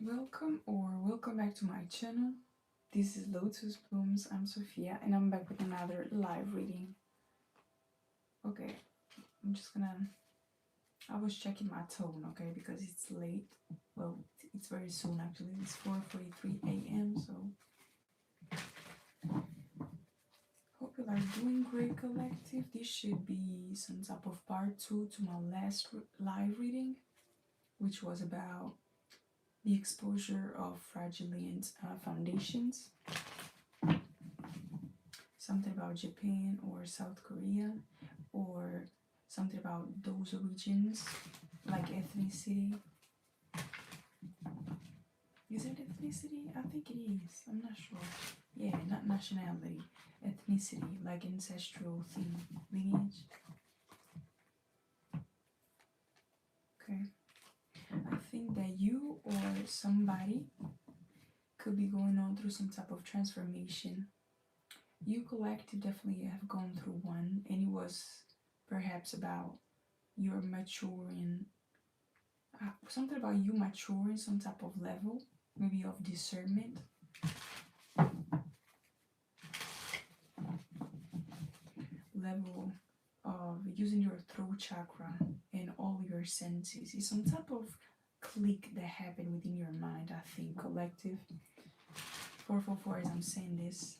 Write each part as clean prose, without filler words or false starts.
Welcome back to my channel. This is Lotus Blooms. I'm Sophia and I'm back with another live reading. Okay, I was checking my tone, okay, because it's late. Well, it's very soon actually. It's 4:43 a.m. So hope you are doing great, collective. This should be some type of part 2 to my last live reading, which was about the exposure of fraudulent foundations, something about Japan or South Korea, or something about those regions, like ethnicity. Is it ethnicity? I think it is. I'm not sure. Yeah, not nationality, ethnicity, like ancestral thing, lineage. Okay. I think that you or somebody could be going on through some type of transformation. You collective definitely have gone through one, and it was perhaps about your maturing, something about you maturing some type of level, maybe of discernment. Level of using your throat chakra and all your senses. It's some type of click that happened within your mind, I think, collective. 444 as I'm saying this.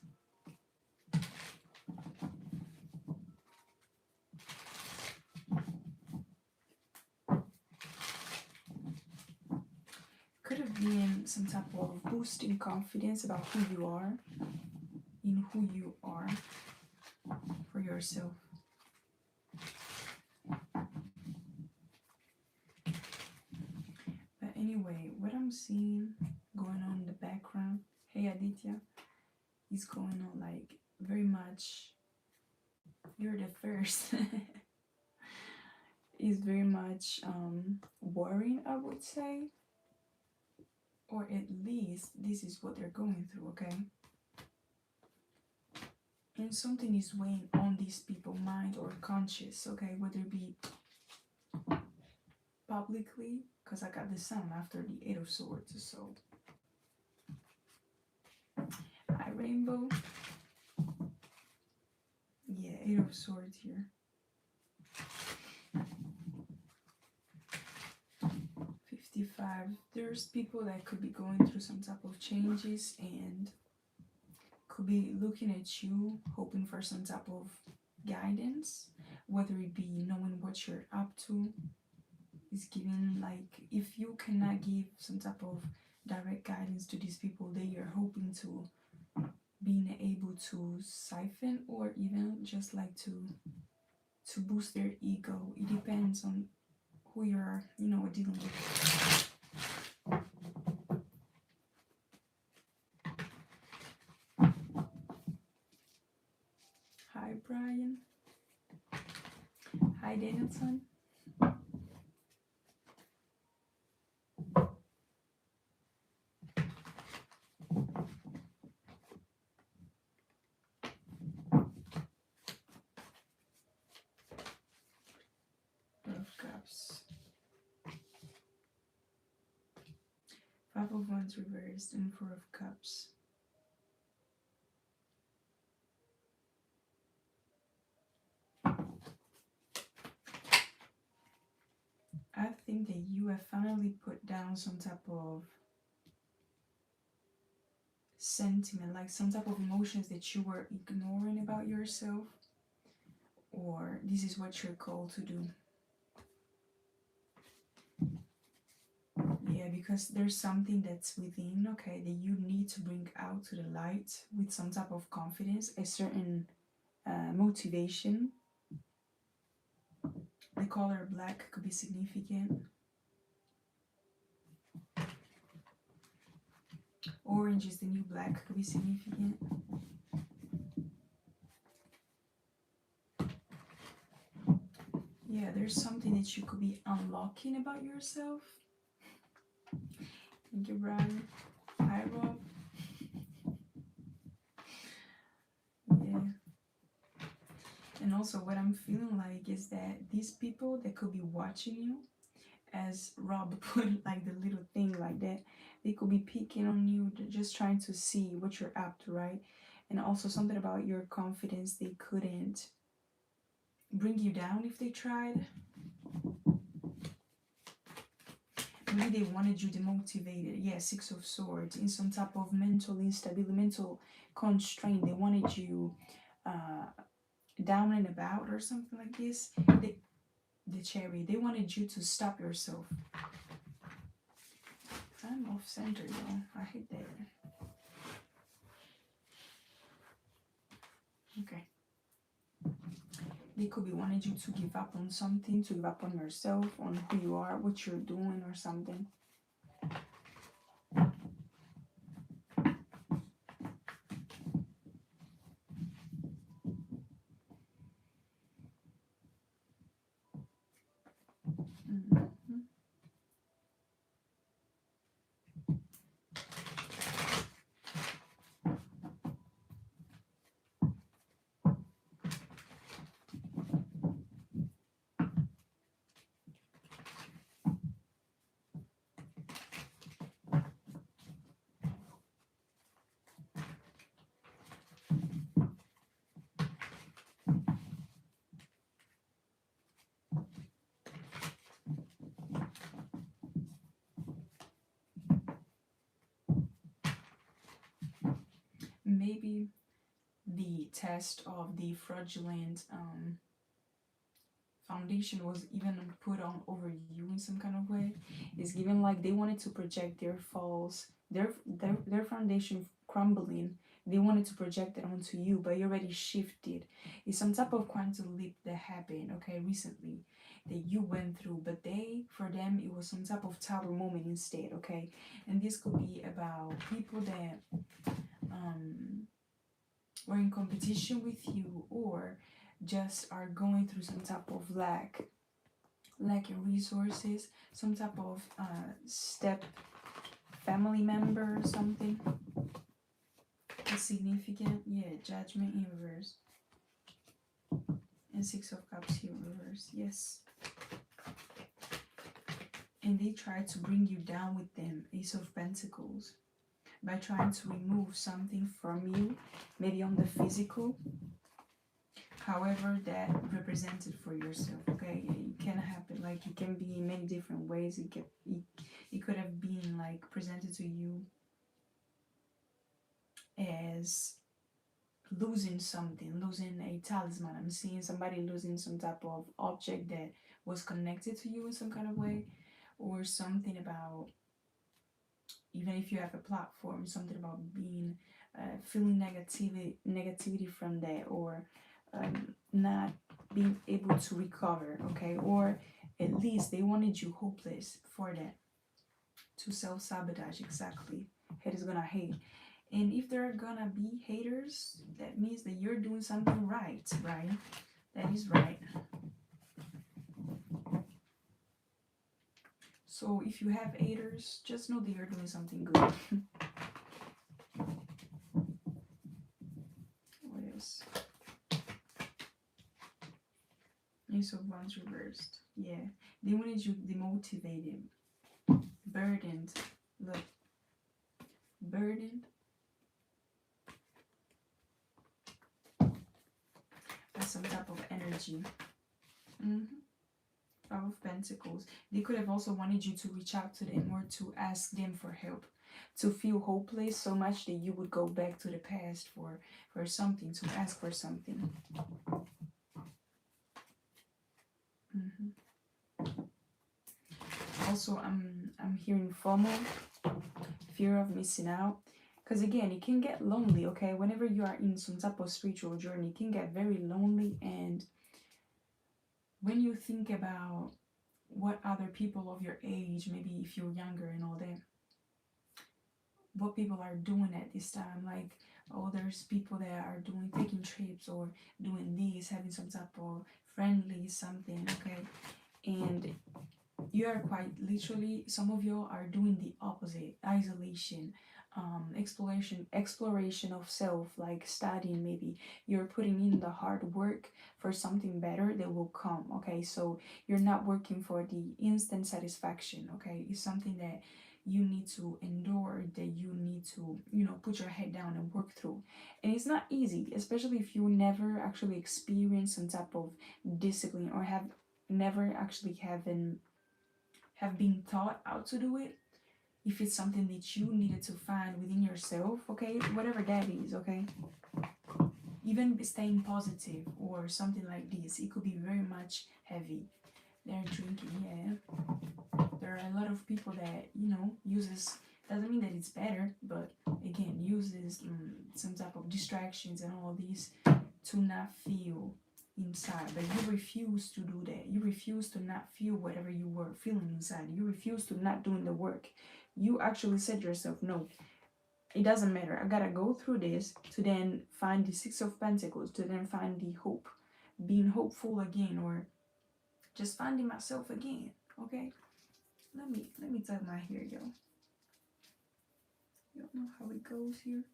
Could have been some type of boosting confidence about who you are, in who you are for yourself. But anyway, what I'm seeing going on in the background, hey Aditya, is going on like very much, you're the first. Is very much worrying, I would say. Or at least this is what they're going through, okay? And something is weighing on these people's mind or conscious, okay? Whether it be publicly, because I got the sun after the 8 of Swords, so. Hi, Rainbow. Yeah, 8 of Swords here. 55. There's people that could be going through some type of changes and could be looking at you, hoping for some type of guidance, whether it be knowing what you're up to. Is giving, like, if you cannot give some type of direct guidance to these people, they are hoping to being able to siphon or even just like to boost their ego. It depends on who you're, dealing with. Hi, Brian. Hi, Danielson. Cups. 5 of Wands reversed and 4 of Cups. I think that you have finally put down some type of sentiment, like some type of emotions that you were ignoring about yourself, or this is what you're called to do. Yeah, because there's something that's within, okay, that you need to bring out to the light with some type of confidence, a certain motivation. The color black could be significant. Orange is the new black, could be significant. Yeah, there's something that you could be unlocking about yourself. Thank you, Brian. Hi, Rob. Yeah. And also what I'm feeling like is that these people that could be watching you, as Rob put, like the little thing like that. They could be picking on you, just trying to see what you're up to, right? And also something about your confidence. They couldn't bring you down if they tried. Maybe they wanted you demotivated. Yeah, Six of Swords, in some type of mental instability, mental constraint. They wanted you down and about or something like this. The Chariot, they wanted you to stop yourself. I'm off center, y'all. I hate that. Okay. They could be wanting you to give up on something, to give up on yourself, on who you are, what you're doing, or something. Maybe the test of the fraudulent foundation was even put on over you in some kind of way. It's given like they wanted to project their falls, their foundation crumbling. They wanted to project it onto you, but you already shifted. It's some type of quantum leap that happened, okay, recently that you went through, but for them, it was some type of tower moment instead, okay? And this could be about people that were in competition with you, or just are going through some type of lack in resources, some type of step family member or something. It's significant. Yeah, Judgment in reverse. And Six of Cups here in reverse. Yes. And they try to bring you down with them. Ace of Pentacles. By trying to remove something from you, maybe on the physical, however that represented for yourself, okay? It can happen, like it can be in many different ways. It could have been like presented to you as losing something, losing a talisman. I'm seeing somebody losing some type of object that was connected to you in some kind of way, or something about, even if you have a platform, something about being feeling negativity from that, or not being able to recover, okay? Or at least they wanted you hopeless for that, to self-sabotage. Exactly. Hate is gonna hate. And if there are gonna be haters, that means that you're doing something right? That is right. So if you have haters, just know that you're doing something good. What else? Ace of Wands reversed. Yeah. They wanted you demotivated, burdened. Look. Burdened by some type of energy. Five of Pentacles. They could have also wanted you to reach out to them, or to ask them for help, to feel hopeless so much that you would go back to the past for something, to ask for something. Also, I'm hearing FOMO, fear of missing out. Because again, it can get lonely, okay? Whenever you are in some type of spiritual journey, it can get very lonely. And when you think about what other people of your age, maybe if you're younger and all that, what people are doing at this time, like, oh, there's people that are taking trips, or doing this, having some type of friendly something, okay? And you are quite literally, some of you are doing the opposite, isolation, exploration of self, like studying. Maybe you're putting in the hard work for something better that will come. Okay, so you're not working for the instant satisfaction. Okay, it's something that you need to endure, that you need to, put your head down and work through. And it's not easy, especially if you never actually experience some type of discipline, or have never actually have been taught how to do it. If it's something that you needed to find within yourself, okay, whatever that is, okay, even staying positive or something like this, it could be very much heavy. They're drinking, yeah. There are a lot of people that, uses, doesn't mean that it's better, but again, uses some type of distractions and all these to not feel inside. But you refuse to do that. You refuse to not feel whatever you were feeling inside. You refuse to not doing the work. You actually said to yourself, no, it doesn't matter. I gotta go through this to then find the Six of Pentacles, to then find the hope, being hopeful again, or just finding myself again. Okay, let me tuck my hair, yo. You don't know how it goes here.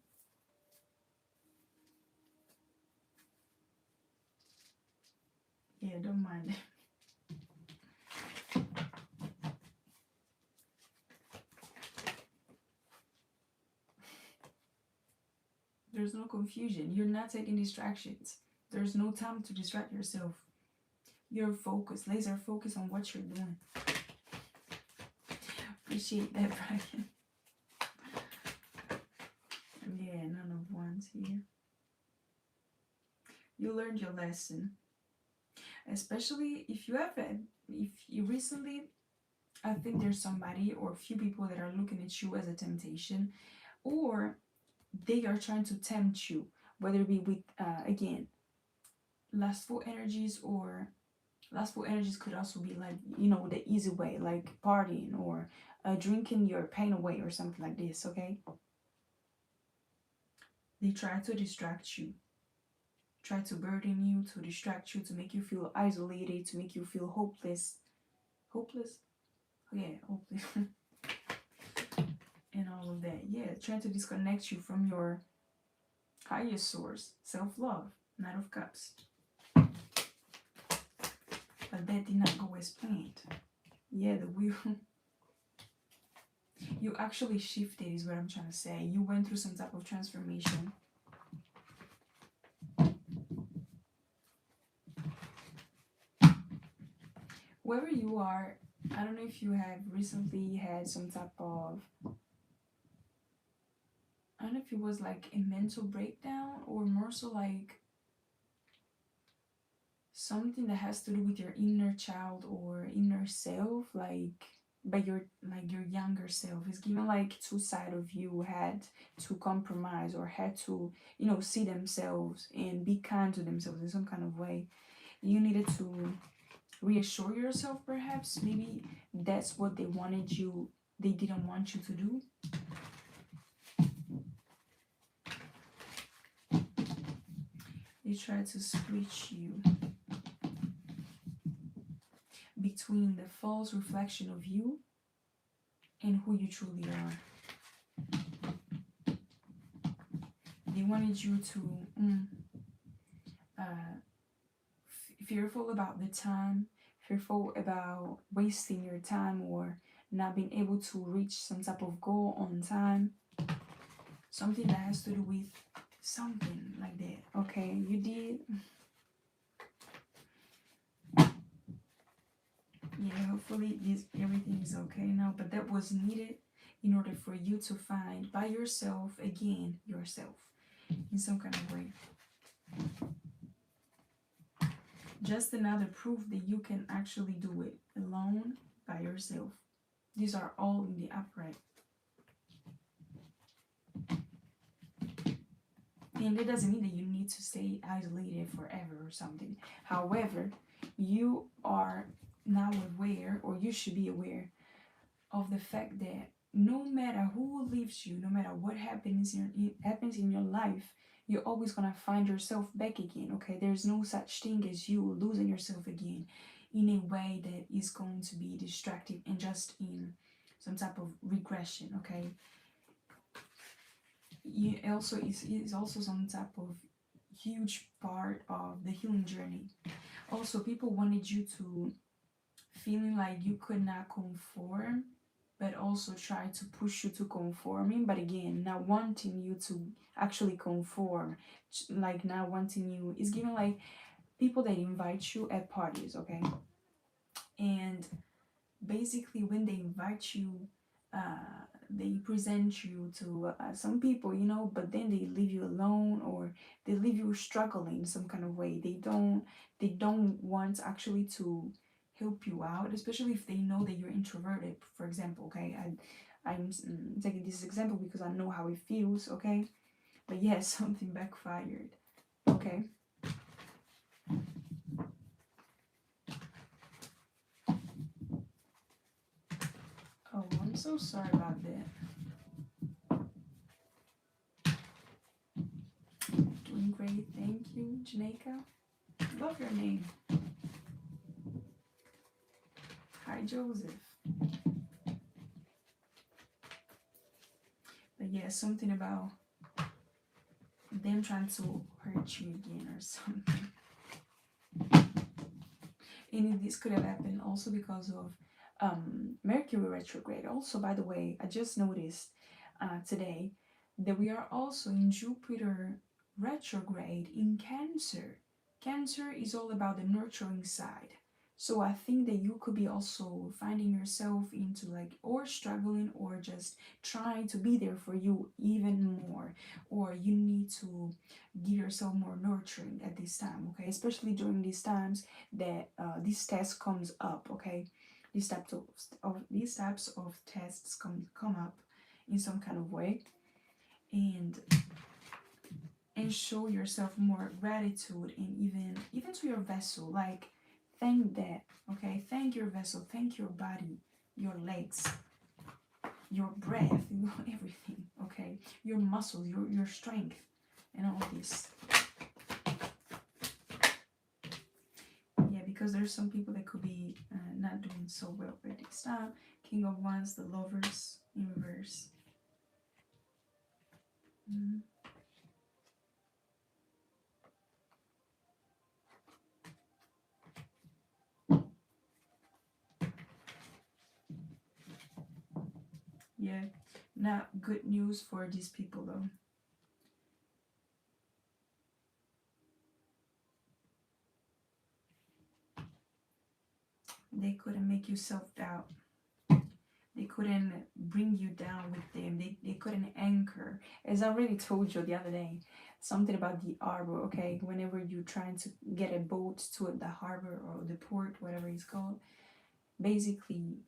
Yeah, don't mind it. There's no confusion. You're not taking distractions. There's no time to distract yourself. You're focused, laser focused on what you're doing. Appreciate that, Brian. Yeah, none of wands here. You learned your lesson. Especially if you recently, I think there's somebody or a few people that are looking at you as a temptation, or they are trying to tempt you, whether it be with, again, lustful energies, or lustful energies could also be like, the easy way, like partying or drinking your pain away or something like this, okay? They try to distract you, try to burden you, to distract you, to make you feel isolated, to make you feel hopeless. Hopeless? Oh, yeah, hopeless. And all of that. Yeah, trying to disconnect you from your highest source, self-love, Knight of Cups. But that did not go as planned. Yeah, the wheel. You actually shifted is what I'm trying to say. You went through some type of transformation. Wherever you are, I don't know if you have recently had some type of, I don't know if it was like a mental breakdown, or more so like something that has to do with your inner child or inner self, like by your younger self. It's given like two sides of you had to compromise, or had to, see themselves and be kind to themselves in some kind of way. You needed to reassure yourself, perhaps. Maybe that's what they didn't want you to do. They tried to split you between the false reflection of you and who you truly are. They wanted you to fearful about the time, fearful about wasting your time, or not being able to reach some type of goal on time. Something that has to do with something like that. Okay, you did. Yeah, hopefully everything is okay now, but that was needed in order for you to find by yourself again yourself in some kind of way. Just another proof that you can actually do it alone, by yourself. These are all in the upright. And it doesn't mean that you need to stay isolated forever or something. However, you are now aware, or you should be aware of the fact that no matter who leaves you, no matter what happens in your life, you're always going to find yourself back again, okay? There's no such thing as you losing yourself again in a way that is going to be destructive and just in some type of regression, okay? is also some type of huge part of the healing journey. Also, people wanted you to feeling like you could not conform, but also try to push you to conforming, but again, not wanting you to actually conform, like not wanting you. It's given like people that invite you at parties, okay? And basically when they invite you, they present you to some people, you know, but then they leave you alone, or they leave you struggling in some kind of way. They don't want actually to help you out, especially if they know that you're introverted, for example, okay? I'm taking this example because I know how it feels, okay? But yeah, something backfired, okay? Oh, I'm so sorry about that. Doing great, thank you, Janeka. Love your name. Hi, Joseph. But yeah, something about them trying to hurt you again or something. And this could have happened also because of Mercury retrograde. Also, by the way, I just noticed today that we are also in Jupiter retrograde in Cancer. Cancer is all about the nurturing side. So I think that you could be also finding yourself into like, or struggling, or just trying to be there for you even more, or you need to give yourself more nurturing at this time, okay? Especially during these times that this test comes up, okay? These types of tests come up in some kind of way, and show yourself more gratitude, and even to your vessel, like thank that, okay? Thank your vessel, thank your body, your legs, your breath, everything, okay? Your muscles, your strength, and all this. Yeah, because there's some people that could be not doing so well at this time. King of Wands, the Lovers in reverse. Yeah, not good news for these people though. They couldn't make you self-doubt. They couldn't bring you down with them. They couldn't anchor. As I already told you the other day, something about the harbor, okay? Whenever you're trying to get a boat to the harbor or the port, whatever it's called, basically,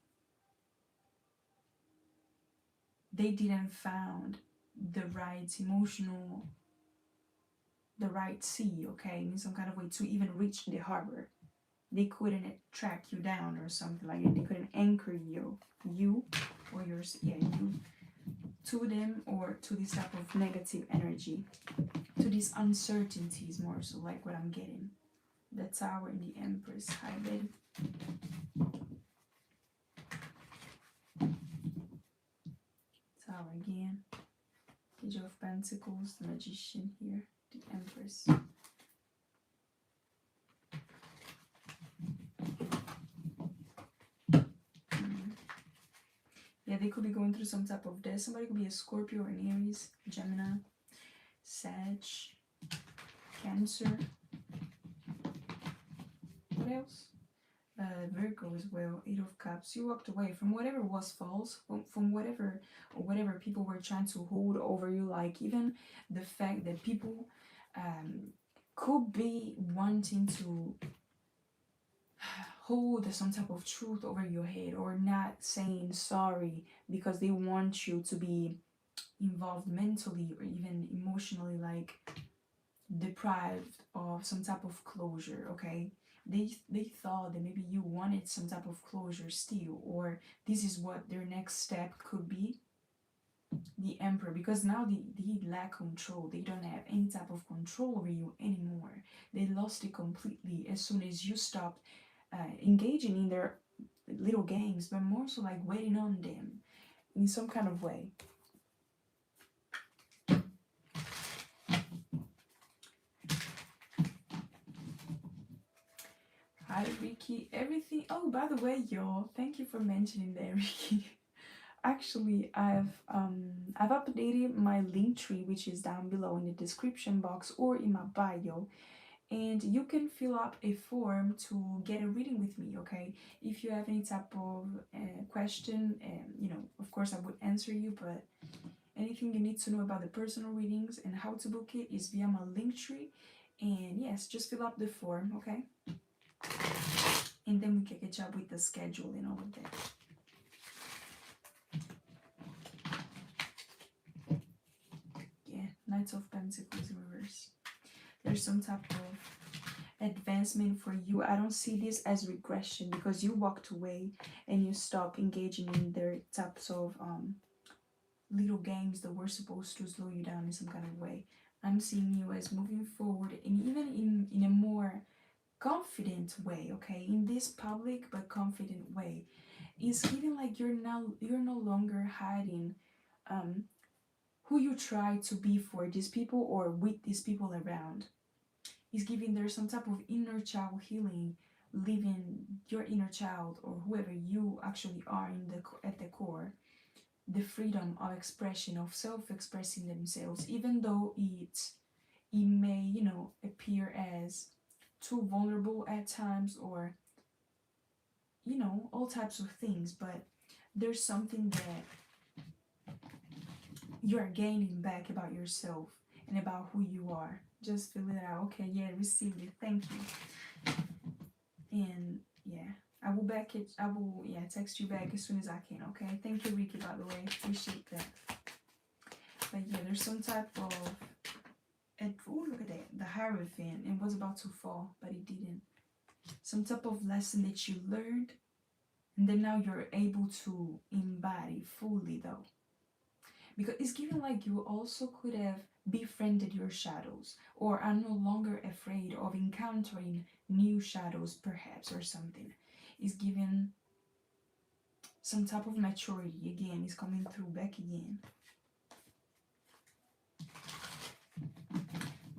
they didn't found the right emotional, the right sea, okay? In some kind of way to even reach the harbor. They couldn't track you down or something like that. They couldn't anchor you or yours, yeah, you to them, or to this type of negative energy, to these uncertainties more so, like what I'm getting. The Tower and the Empress. Hi, baby. Tower again. Page of Pentacles, the Magician here, the Empress. Yeah, they could be going through some type of death. Somebody could be a Scorpio or an Aries, Gemini, Sag, Cancer. What else? Virgo as well, 8 of Cups. You walked away from whatever was false, from whatever people were trying to hold over you. Like even the fact that people could be wanting to hold some type of truth over your head, or not saying sorry because they want you to be involved mentally or even emotionally, like deprived of some type of closure, okay? They thought that maybe you wanted some type of closure still, or this is what their next step could be. The Emperor, because now they lack control. They don't have any type of control over you anymore. They lost it completely as soon as you stopped engaging in their little games, but more so like waiting on them in some kind of way. Hi Ricky, everything. Oh, by the way, y'all, thank you for mentioning that, Ricky. Actually, I've updated my link tree, which is down below in the description box or in my bio, and you can fill up a form to get a reading with me. Okay, if you have any type of question, you know, of course I would answer you, but anything you need to know about the personal readings and how to book it is via my link tree. And yes, just fill up the form, okay? And then we can catch up with the schedule and all of that. Yeah, Knights of Pentacles in reverse. There's some type of advancement for you. I don't see this as regression because you walked away and you stopped engaging in their types of little games that were supposed to slow you down in some kind of way. I'm seeing you as moving forward, and even in a more confident way, okay? In this public but confident way. It's giving like you're no longer hiding who you try to be for these people or with these people around. It's giving there's some type of inner child healing, living your inner child or whoever you actually are at the core. The freedom of expression, of self-expressing themselves, even though it may, you know, appear as too vulnerable at times, or, you know, all types of things, but there's something that you're gaining back about yourself and about who you are. Just fill it out. Okay, yeah, receive it. Thank you. And yeah, I will text you back as soon as I can, okay? Thank you, Ricky, by the way. Appreciate that. But yeah, there's some type of oh, look at that. The Hierophant. It was about to fall, but it didn't. Some type of lesson that you learned, and then now you're able to embody fully, though. Because it's given like you also could have befriended your shadows, or are no longer afraid of encountering new shadows, perhaps, or something. It's given some type of maturity. Again, is coming through back again.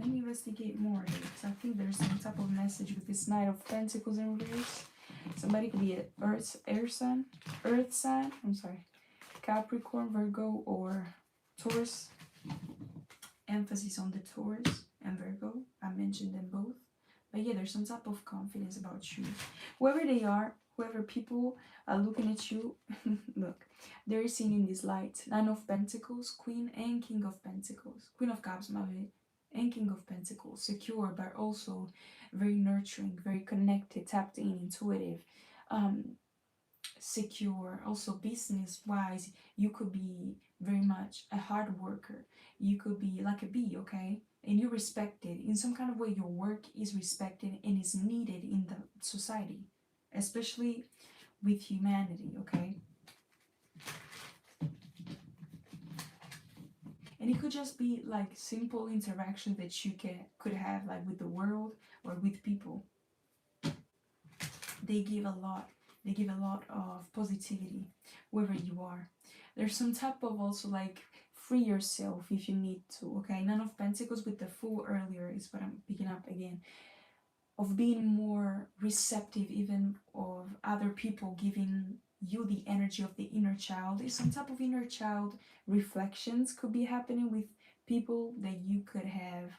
Let me investigate more here, because I think there's some type of message with this Knight of Pentacles in reverse. Somebody could be an earth sign, I'm sorry, Capricorn, Virgo, or Taurus. Emphasis on the Taurus and Virgo. I mentioned them both. But yeah, there's some type of confidence about you. Whoever they are, whoever people are looking at you, look, they're seeing in this light. Nine of Pentacles, Queen and King of Pentacles. Queen of Cups, my bad. And King of Pentacles. Secure, but also very nurturing, very connected, tapped in, intuitive. Secure, also business wise, you could be very much a hard worker. You could be like a bee, okay? And you're respected in some kind of way. Your work is respected and is needed in the society, especially with humanity, okay? And it could just be like simple interaction that you could have like with the world or with people. They give a lot. They give a lot of positivity wherever you are. There's some type of also like free yourself if you need to, okay? Nine of Pentacles with the Fool earlier is what I'm picking up again. Of being more receptive even of other people giving you the energy of the inner child. There's some type of inner child reflections could be happening with people that you could have,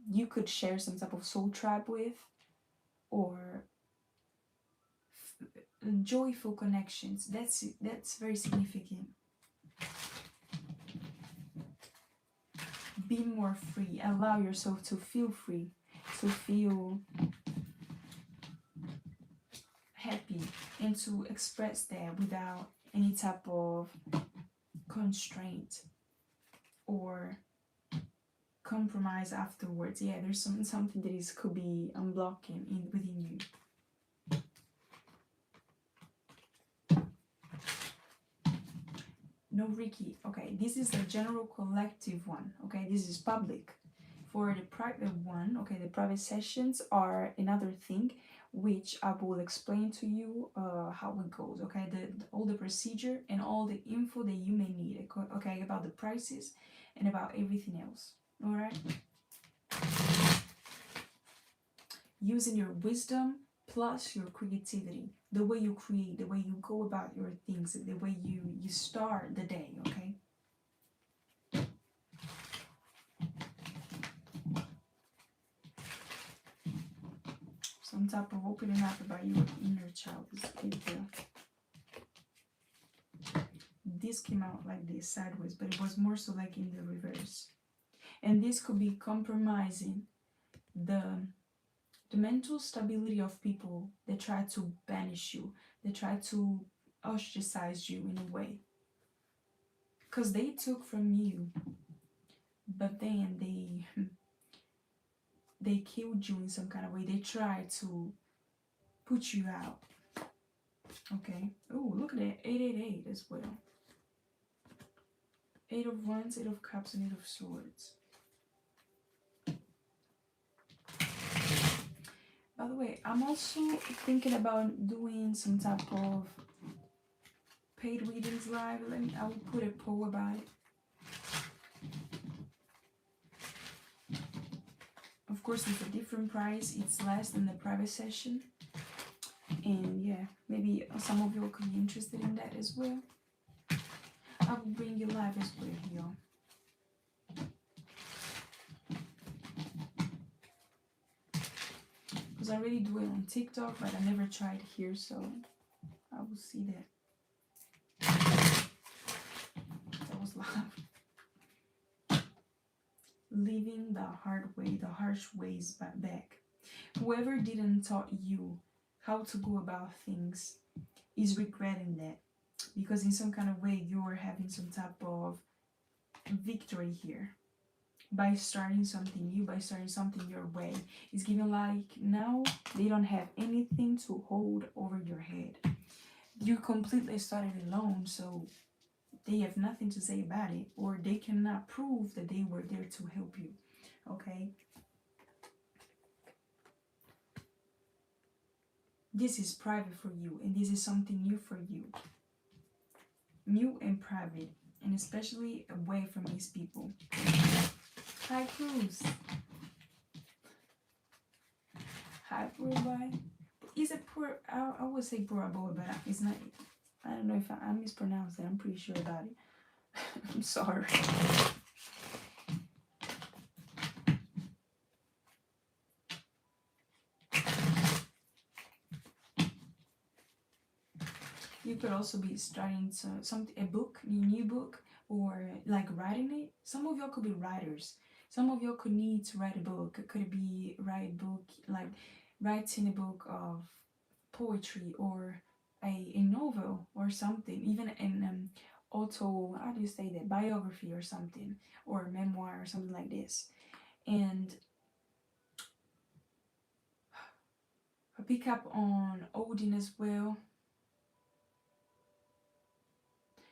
you could share some type of soul tribe with, or joyful connections. That's very significant. Be more free. Allow yourself to feel free, to feel happy, and to express that without any type of constraint or compromise afterwards. Yeah, there's something that could be unblocking within you. No, Ricky. Okay, this is the general collective one. Okay, this is public. For the private one, okay, the private sessions are another thing, which I will explain to you how it goes. Okay, all the procedure and all the info that you may need. Okay, about the prices and about everything else. All right. Using your wisdom plus your creativity, the way you create, the way you go about your things, the way you start the day, okay? Some type of opening up about your inner child is good there. This came out like this, sideways, but it was more so like in the reverse. And this could be compromising the mental stability of people that try to banish you, they try to ostracize you in a way. Because they took from you, but then they killed you in some kind of way. They tried to put you out. Okay. Oh, look at that. 888 as well. 8 of Wands, 8 of Cups, and 8 of Swords. By the way, I'm also thinking about doing some type of paid readings live. I will put a poll about it. Of course, it's a different price. It's less than the private session. And yeah, maybe some of you could be interested in that as well. I will bring you live as well here. Because I already do it on TikTok, but I never tried here, so I will see that. That was loud. Leaving the hard way, the harsh ways back. Whoever didn't taught you how to go about things is regretting that. Because in some kind of way, you're having some type of victory here. By starting something new, by starting something your way. It's given like now they don't have anything to hold over your head. You completely started alone, so they have nothing to say about it, or they cannot prove that they were there to help you. Okay? This is private for you, and this is something new for you. New and private, and especially away from these people. Hi, Cruz. Hi, poor boy. Is it poor? I would say poor boy, but it's not. I don't know if I mispronounced it. I'm pretty sure about it. I'm sorry. You could also be starting a new book, or like writing it. Some of y'all could be writers. Some of y'all could need to write a book. It could be writing a book of poetry, or a novel or something, even an auto, how do you say that, biography or something, or memoir or something like this. And I pick up on Odin as well.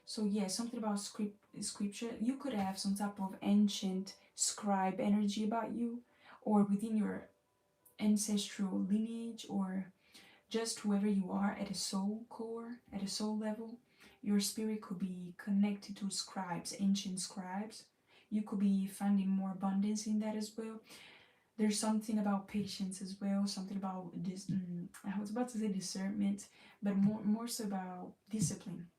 So yeah, something about scripture. You could have some type of ancient scribe energy about you, or within your ancestral lineage, or just whoever you are at a soul core, at a soul level. Your spirit could be connected to scribes, ancient scribes. You could be finding more abundance in that as well. There's something about patience as well, something about this, I was about to say discernment, but more so about discipline.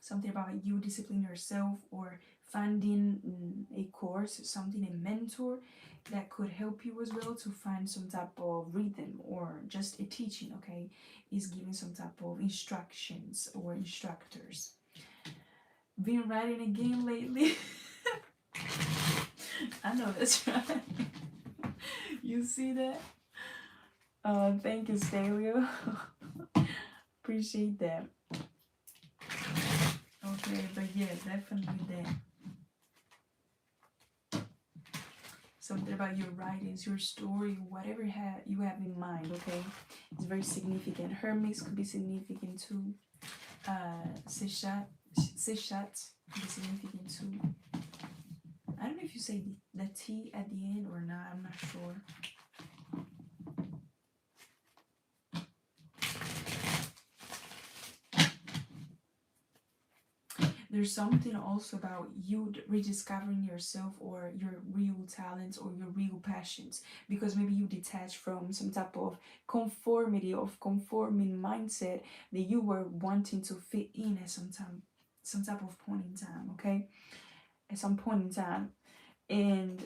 Something about you discipline yourself, or finding a course, something, a mentor that could help you as well to find some type of rhythm, or just a teaching, okay? Is giving some type of instructions or instructors. Been writing again lately. I know that's right. You see that? Thank you, Stellio. Appreciate that. Okay, but yeah, definitely that. Something about your writings, your story, whatever you have in mind, okay? It's very significant. Hermes could be significant too. Sechat could be significant too. I don't know if you say the T at the end or not, I'm not sure. There's something also about you rediscovering yourself or your real talents or your real passions, because maybe you detach from some type of conformity of conforming mindset that you were wanting to fit in at some type of point in time, okay? At some point in time. And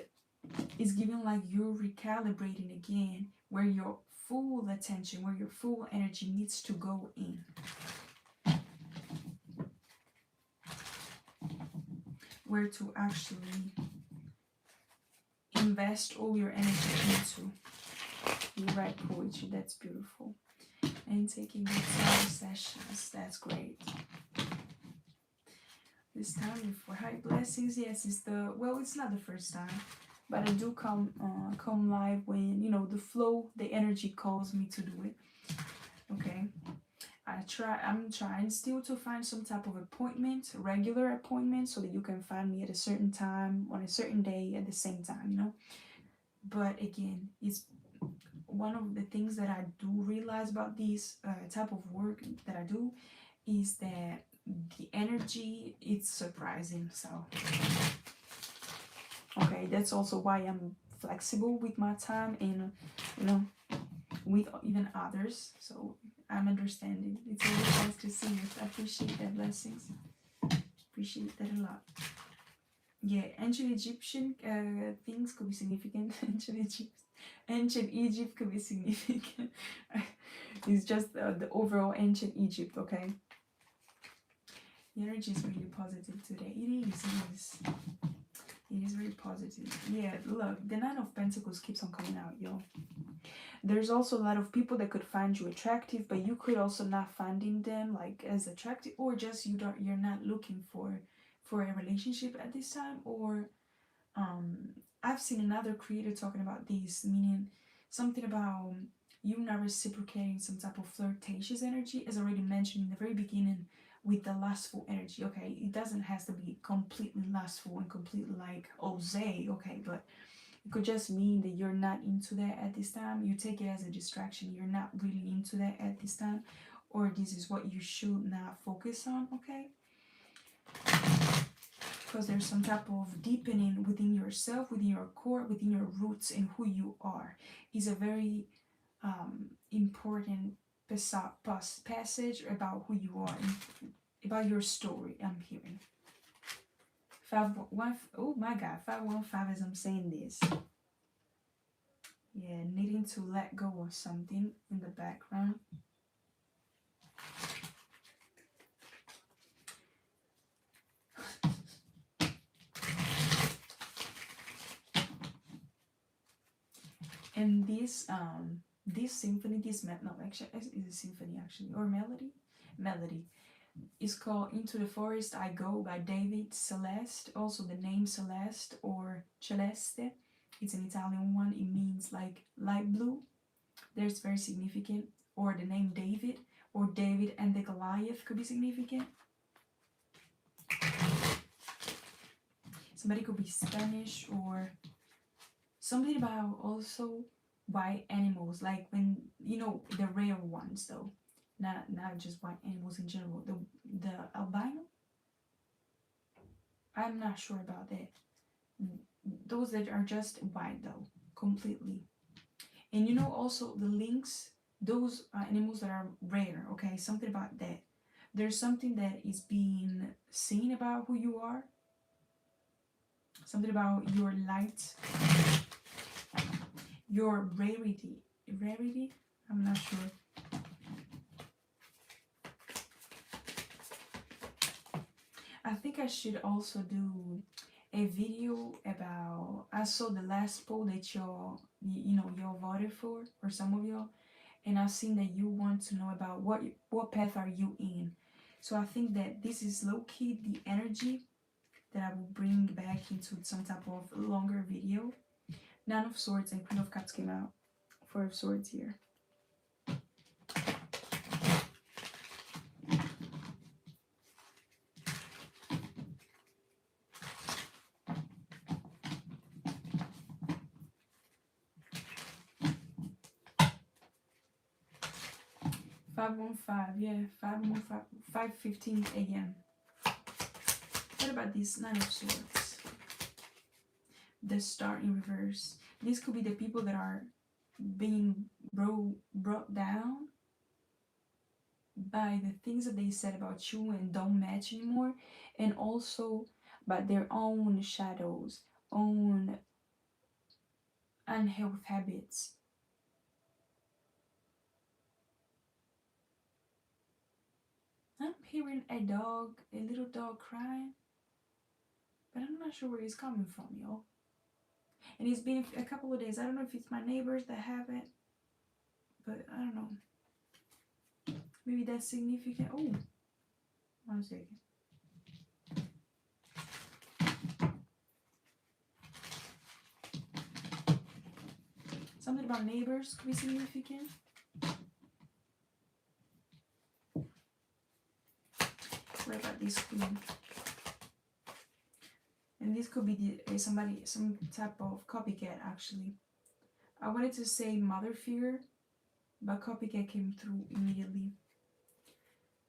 it's giving like you're recalibrating again where your full attention, where your full energy needs to go in. Where to actually invest all your energy into. You write poetry, that's beautiful. And taking guitar sessions, that's great. This time for high blessings, yes, it's it's not the first time, but I do come live when, you know, the flow, the energy calls me to do it. Okay. I'm trying still to find some type of appointment, regular appointment, so that you can find me at a certain time on a certain day at the same time, you know. But again, it's one of the things that I do realize about this type of work that I do is that the energy, it's surprising. So okay, that's also why I'm flexible with my time and, you know, with even others. So I'm understanding. It's always nice to see you. I appreciate that. Blessings. Appreciate that a lot. Yeah, ancient Egyptian things could be significant. Ancient Egypt could be significant. It's just the overall ancient Egypt, okay? The energy is really positive today. It is. It is very positive. Yeah, look, the Nine of Pentacles keeps on coming out, yo. There's also a lot of people that could find you attractive, but you could also not finding them like as attractive, or just you're not looking for a relationship at this time. Or I've seen another creator talking about this, meaning something about you not reciprocating some type of flirtatious energy, as already mentioned in the very beginning with the lustful energy. Okay, it doesn't have to be completely lustful and completely like 𝐲𝐶, okay, but it could just mean that you're not into that at this time. You take it as a distraction. You're not really into that at this time, or this is what you should not focus on, okay? Because there's some type of deepening within yourself, within your core, within your roots, and who you are. Is a very important passage about who you are, about your story. I'm hearing 515. Oh my God, 515 as I'm saying this. Yeah, needing to let go of something in the background. And this symphony, this actually is a symphony actually, or melody is called Into the Forest I Go by David Celeste. Also the name Celeste or Celeste, it's an Italian one. It means like light blue. There's very significant. Or the name David, or David and the Goliath could be significant. Somebody could be Spanish, or something about also white animals, like when, you know, the rare ones though, not just white animals in general, the albino. I'm not sure about that. Those that are just white though, completely. And you know, also the lynx, those animals that are rare, okay? Something about that. There's something that is being seen about who you are. Something about your light, your rarity. I'm not sure. I think I should also do a video about, I saw the last poll that y'all voted for, or some of y'all, and I've seen that you want to know about what path are you in. So I think that this is low-key the energy that I will bring back into some type of longer video. Nine of Swords and Queen of Cups came out. Four of Swords here. Yeah, 5:15 a.m. about this Nine of Swords? The Star in reverse. This could be the people that are being brought down by the things that they said about you and don't match anymore, and also by their own shadows, own unhealthy habits. I'm hearing a little dog crying, but I'm not sure where it's coming from, y'all. And it's been a couple of days. I don't know if it's my neighbors that have it, but I don't know. Maybe that's significant. Oh, 1 second. Something about neighbors could be significant. What about this queen? And this could be somebody, some type of copycat, actually. I wanted to say mother figure, but copycat came through immediately.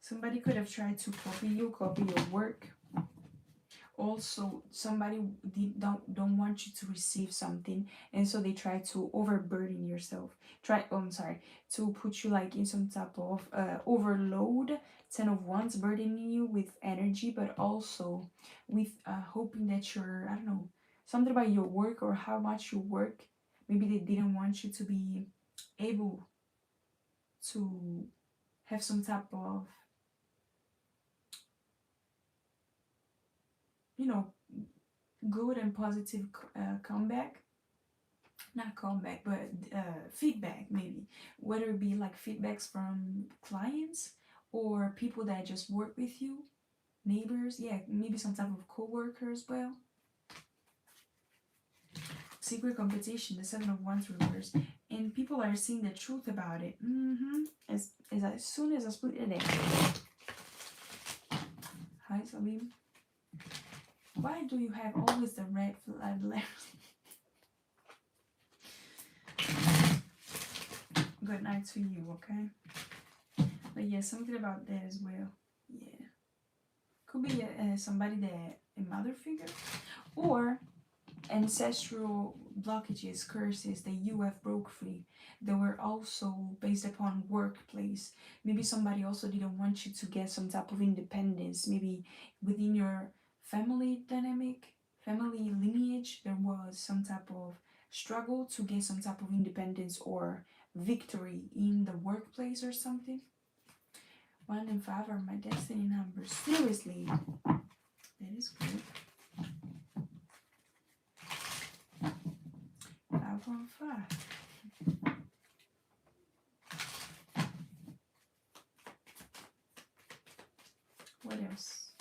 Somebody could have tried to copy you, copy your work. Also, somebody don't want you to receive something, and so they try to overburden yourself. To put you like in some type of overload. 10 of Wands burdening you with energy, but also with hoping that you're, I don't know, something about your work or how much you work. Maybe they didn't want you to be able to have some type of, you know, good and positive comeback. Not comeback, but feedback, maybe. Whether it be like feedbacks from clients or people that just work with you, neighbors, yeah, maybe some type of co-worker as well. Secret competition, the 7 of Wands reverse, and people are seeing the truth about it. As soon as I split it in. Hi, Salim. Why do you have always the red flag letters? Good night to you, okay? But yeah, something about that as well. Yeah. Could be somebody that, a mother figure, or ancestral blockages, curses that you have broke free. They were also based upon workplace. Maybe somebody also didn't want you to get some type of independence. Maybe within your family dynamic, family lineage, there was some type of struggle to get some type of independence or victory in the workplace or something. 1 and 5 are my destiny numbers. Seriously, that is good. 5 on 5. What else?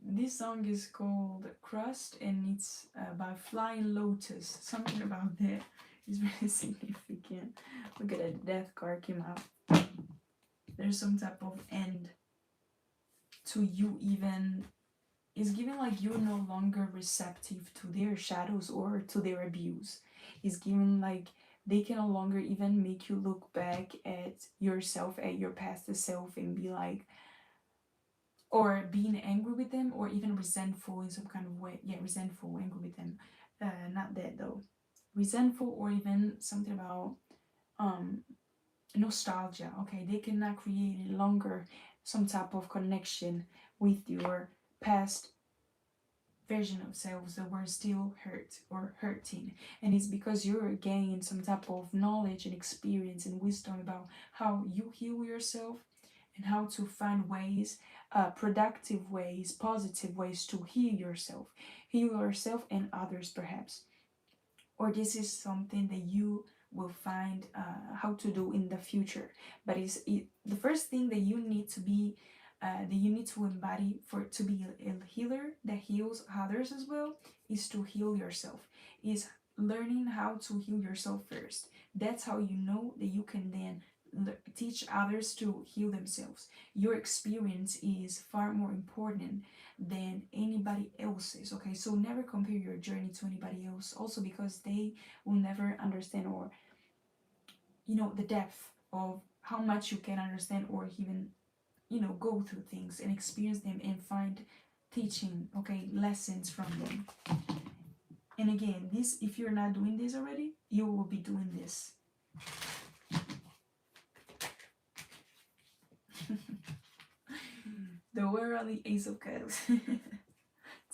This song is called Crust, and it's by Flying Lotus. Something about that is really significant. Look at that, death card came out. There's some type of end to you, even it's giving like you're no longer receptive to their shadows or to their abuse. It's giving like they can no longer even make you look back at yourself, at your past self, and be like, or being angry with them, or even resentful in some kind of way. Yeah, resentful, angry with them. Not that though. Resentful, or even something about nostalgia. Okay, they cannot create any longer some type of connection with your past version of selves that were still hurt or hurting, and it's because you're gaining some type of knowledge and experience and wisdom about how you heal yourself and how to find ways, productive ways, positive ways to heal yourself and others perhaps. Or this is something that you will find how to do in the future. But the first thing that you need to be that you need to embody to be a healer that heals others as well, is to heal yourself, is learning how to heal yourself first. That's how you know that you can then teach others to heal themselves. Your experience is far more important than anybody else's. Okay, so never compare your journey to anybody else, also because they will never understand, or the depth of how much you can understand, or even you know, go through things and experience them and find teaching, okay, lessons from them. And again, this, if you're not doing this already, you will be doing this. The worldly Ace of Cups.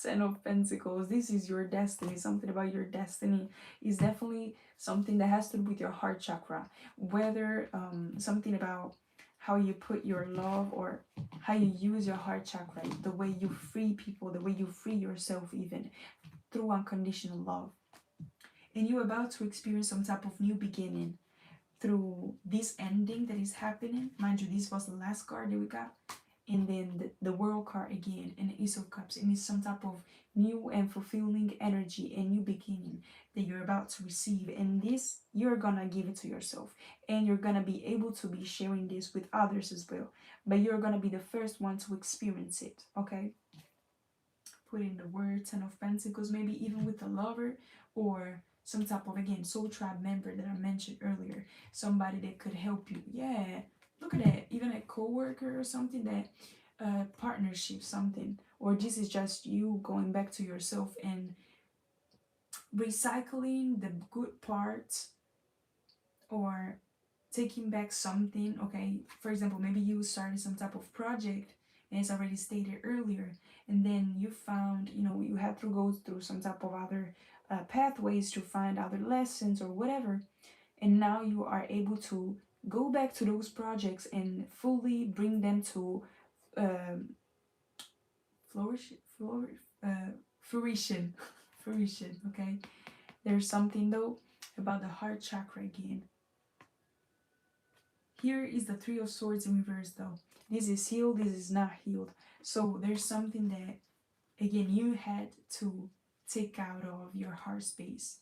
10 of Pentacles. This is your destiny. Something about your destiny is definitely something that has to do with your heart chakra. Whether something about how you put your love or how you use your heart chakra, the way you free people, the way you free yourself even through unconditional love. And you're about to experience some type of new beginning through this ending that is happening. Mind you, this was the last card that we got. And then the World card again, and the Ace of Cups. And it's some type of new and fulfilling energy and new beginning that you're about to receive. And this, you're gonna give it to yourself. And you're gonna be able to be sharing this with others as well. But you're gonna be the first one to experience it, okay? Put in the word 10 of Pentacles, maybe even with a lover or some type of, again, soul tribe member that I mentioned earlier. Somebody that could help you. Yeah. Look at that, even a co-worker or something, that partnership, something. Or this is just you going back to yourself and recycling the good parts or taking back something, okay? For example, maybe you started some type of project, and it's already stated earlier, and then you found, you know, you had to go through some type of other pathways to find other lessons or whatever, and now you are able to go back to those projects and fully bring them to fruition. Fruition, okay? There's something though about the heart chakra again. Here is the Three of Swords in reverse though. This is healed, this is not healed. So there's something that, again, you had to take out of your heart space.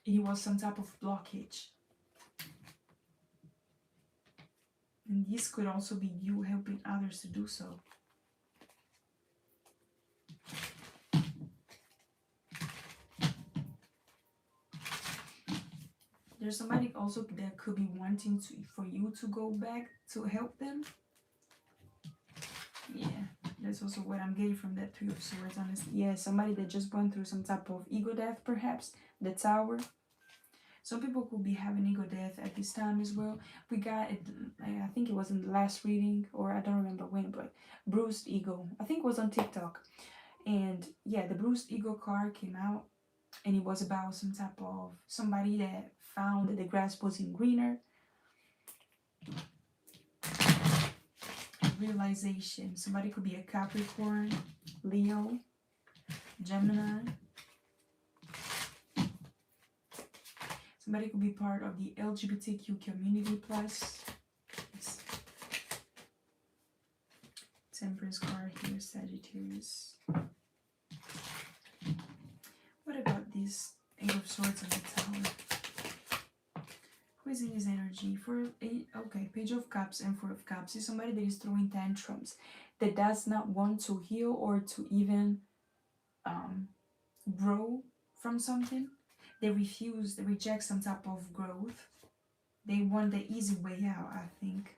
It was some type of blockage. And this could also be you helping others to do so. There's somebody also that could be wanting for you to go back to help them. Yeah, that's also what I'm getting from that Three of Swords, honestly. Yeah, somebody that just went through some type of ego death, perhaps. The Tower. Some people could be having ego death at this time as well. We got it, I think it was in the last reading, or I don't remember when, but bruised ego. I think it was on TikTok. And yeah, the bruised ego card came out, and it was about some type of somebody that found that the grass wasn't greener. Realization. Somebody could be a Capricorn, Leo, Gemini. Somebody could be part of the LGBTQ community plus. Temperance card here, Sagittarius. What about this Eight of Swords and the Tower? Who is in his energy? Okay, Page of Cups and Four of Cups. Is somebody that is throwing tantrums, that does not want to heal or to even grow from something. They refuse, they reject some type of growth. They want the easy way out, I think.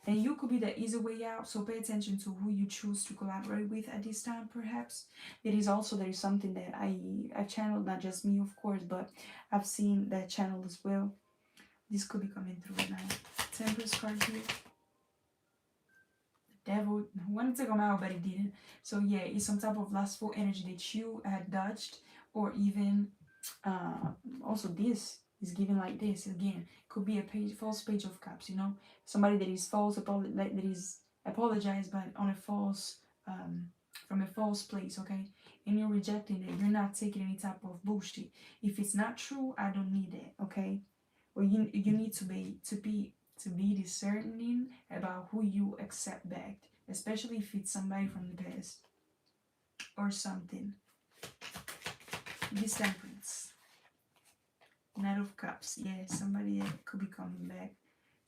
And you could be the easy way out, so pay attention to who you choose to collaborate with at this time, perhaps. There is something that I channeled, not just me, of course, but I've seen that channel as well. This could be coming through now. Temperance card here. The Devil wanted to come out, but it didn't. So yeah, it's some type of lustful energy that you had dodged, or even also this is given like this again. Could be a false Page of Cups, you know, somebody that is false, that is apologize, but on a false from a false place, okay? And you're rejecting it. You're not taking any type of bullshit. If it's not true, I don't need it, okay? Or you need to be discerning about who you accept back, especially if it's somebody from the past or something. This Temperance. Knight of Cups. Yeah, somebody that could be coming back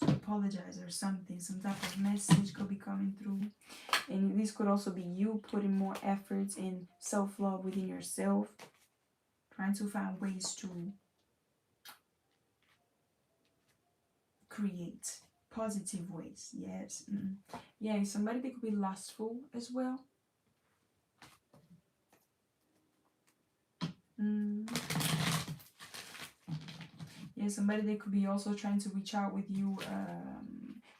to apologize or something. Some type of message could be coming through. And this could also be you putting more efforts in self-love within yourself. Trying to find ways to create positive ways. Yes. Yeah, somebody that could be lustful as well. Yeah, somebody that could be also trying to reach out with you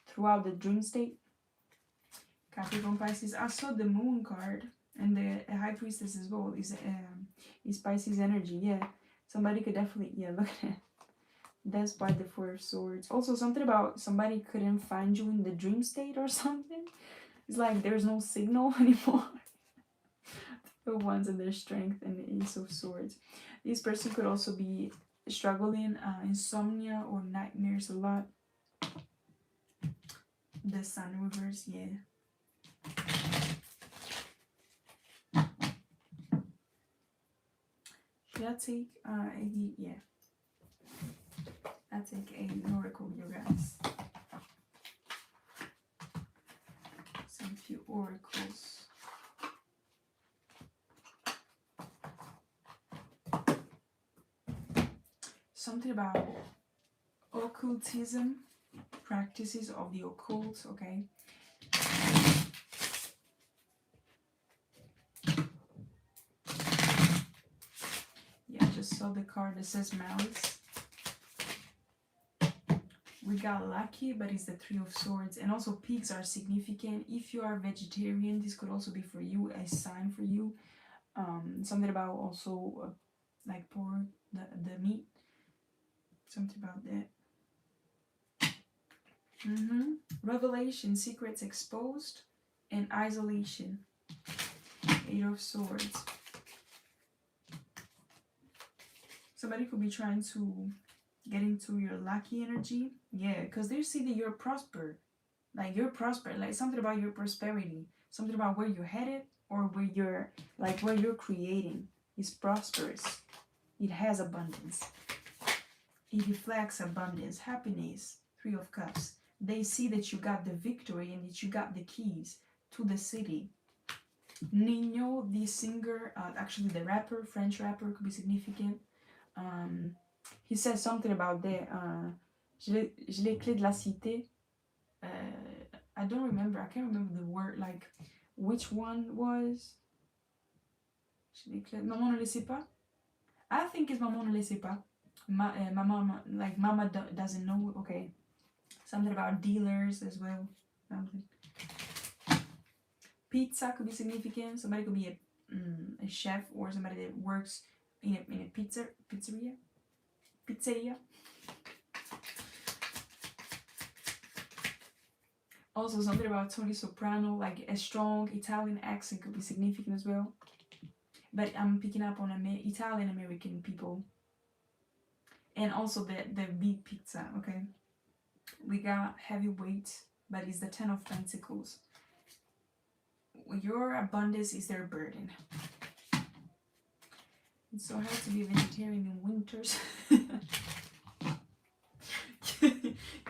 throughout the dream state. Capricorn, Pisces. I saw the Moon card and the High Priestess as well. Is Pisces energy. Yeah, somebody could definitely, yeah, look at it. That's by the Four of Swords. Also, something about somebody couldn't find you in the dream state or something. It's like there's no signal anymore. The Wands and their Strength and the Ace of Swords. This person could also be struggling insomnia or nightmares a lot. The Sun reverse, yeah. Should I take yeah. I take an oracle, you guys. Some few oracles. Something about occultism, practices of the occult, okay? Yeah, I just saw the card that says Malice. We got lucky, but it's the Three of Swords. And also pigs are significant. If you are vegetarian, this could also be for you, a sign for you. Something about also like pork, the meat. Something about that. Revelation, secrets exposed, and isolation. Eight of Swords. Somebody could be trying to get into your lucky energy. Yeah, because they see that you're prospered. Like you're prospered. Like something about your prosperity. Something about where you're headed or where you're, like where you're creating is prosperous. It has abundance. It reflects abundance, happiness. Three of Cups. They see that you got the victory and that you got the keys to the city. Nino, the singer, actually the rapper, French rapper, could be significant. He says something about that. J'ai les clés de la cité. I don't remember. I can't remember the word. Like which one was. Maman ne le sait pas. I think it's Maman ne le sait pas. Mama, like Mama doesn't know. Okay, something about dealers as well. Something. Pizza could be significant. Somebody could be a chef or somebody that works in a pizzeria. Also something about Tony Soprano, like a strong Italian accent could be significant as well. But I'm picking up on Italian American people. And also the big pizza, okay? We got heavyweight, but it's the Ten of Pentacles. Your abundance is their burden. It's so hard to be a vegetarian in winters.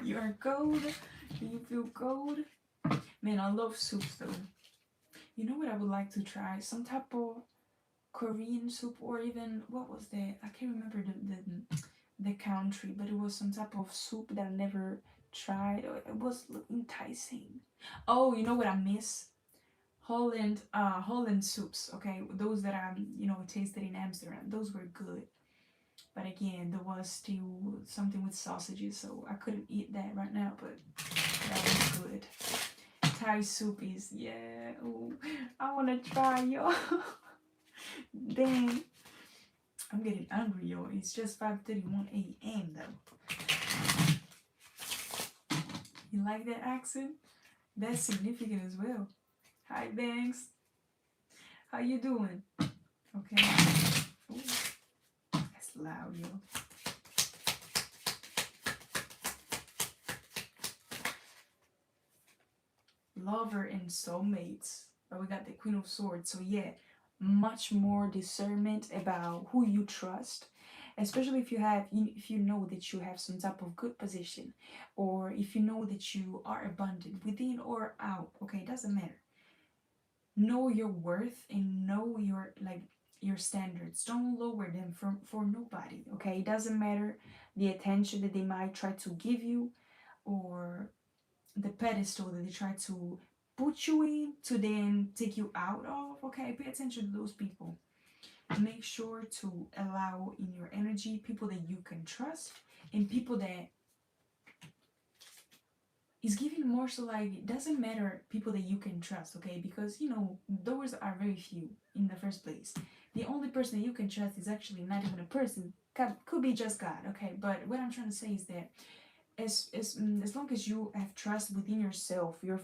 You are cold. Do you feel cold? Man, I love soups though. You know what I would like to try? Some type of Korean soup, or even, what was that? I can't remember the country, but it was some type of soup that I never tried. It was enticing. Oh, you know what I miss? Holland soups, okay? Those that I, tasted in Amsterdam. Those were good. But again, there was still something with sausages, so I couldn't eat that right now, but that was good. Thai soup is, yeah. Oh, I want to try, yo. Dang. I'm getting hungry, yo. It's just 5:31 a.m. though. You like that accent? That's significant as well. Hi, Banks. How you doing? Okay. Ooh. That's loud, yo. Lover and soulmates. But we got the Queen of Swords. So yeah, much more discernment about who you trust. Especially if you know that you have some type of good position. Or if you know that you are abundant within or out. Okay, it doesn't matter. Know your worth and know your standards. Don't lower them for nobody. Okay, it doesn't matter the attention that they might try to give you, or the pedestal that they try to put you in to then take you out of. Okay, pay attention to those people. Make sure to allow in your energy people that you can trust and people that is giving more. So like, it doesn't matter people that you can trust, okay, because you know those are very few in the first place. The only person that you can trust is actually not even a person. God, could be just God, okay. But what I'm trying to say is that as long as you have trust within yourself, your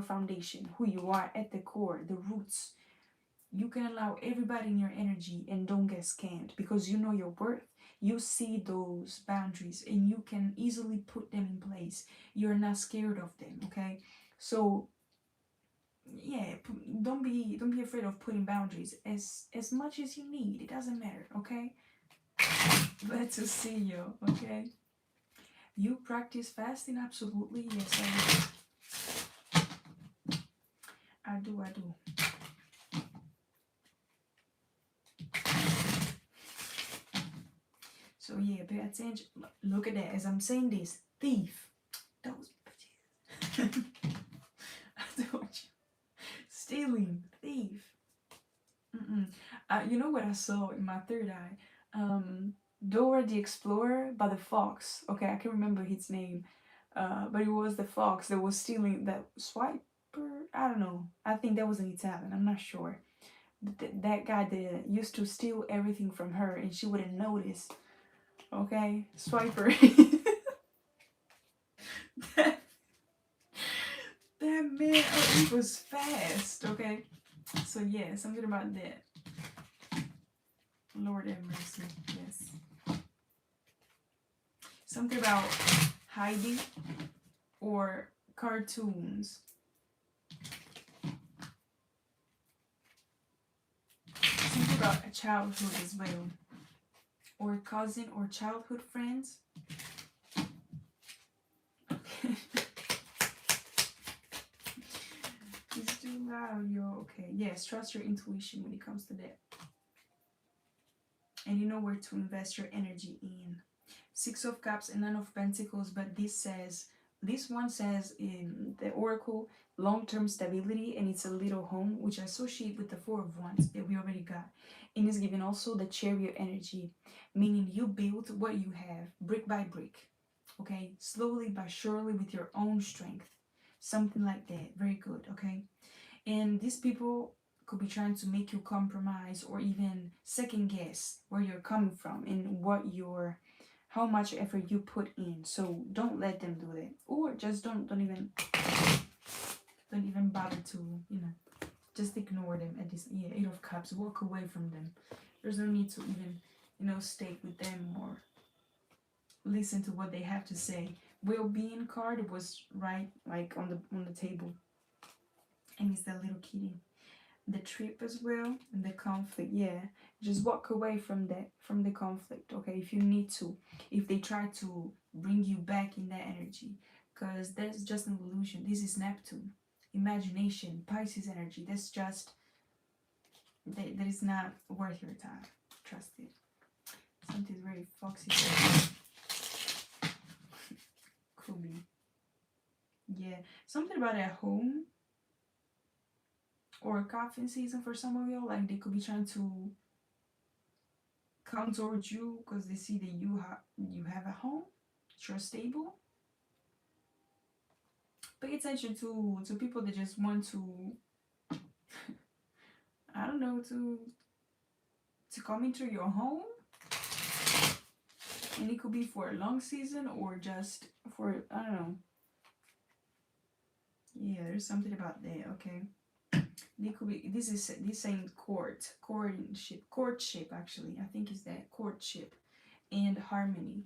foundation, who you are at the core, the roots, you can allow everybody in your energy and don't get scammed because you know your worth. You see those boundaries and you can easily put them in place. You're not scared of them, okay? So yeah, don't be afraid of putting boundaries as much as you need. It doesn't matter, okay? Glad to see you, okay? You practice fasting? Absolutely, yes, I do. So yeah, pay attention. Look at that. As I'm saying this, thief. Those bitches. I told you. Stealing, thief. You know what I saw in my third eye? Dora the Explorer by the fox. Okay, I can't remember his name. But it was the fox that was stealing that swiper. I don't know. I think that was an Italian. I'm not sure. But that guy that used to steal everything from her and she wouldn't notice. Okay, swiper. that man, he was fast. Okay, so yeah, something about that. Lord have mercy. Yes, something about hiding or cartoons. Something about a childhood as well, or cousin or childhood friends. Okay. It's too loud, yo. Okay, yes, trust your intuition when it comes to that. And you know where to invest your energy in. 6 of Cups and 9 of Pentacles, but this one says in the Oracle, long-term stability, and it's a little home, which I associate with the 4 of Wands that we already got. And it's given also the Chariot energy, meaning you build what you have brick by brick, okay, slowly but surely with your own strength, something like that. Very good, okay. And these people could be trying to make you compromise or even second guess where you're coming from and how much effort you put in. So don't let them do that, or just don't even bother to, you know, just ignore them at this. Yeah, 8 of Cups, walk away from them. There's no need to even, you know, stay with them or listen to what they have to say. Well-being card was right like on the table, and it's that little kitty. The trip as well, and the conflict. Yeah, just walk away from the conflict, okay, if you need to, if they try to bring you back in that energy, because that's just an illusion. This is Neptune, imagination, Pisces energy. That's just that is not worth your time. Trust it. Something's very foxy. Could be. Yeah, something about at home or a coughing season for some of y'all. Like they could be trying to come towards you because they see that you have a home, you're stable. Pay attention to people that just want to I don't know, to come into your home. And it could be for a long season or just for, I don't know. Yeah, there's something about that, okay. They could be, this saying courtship actually. I think it's that courtship and harmony.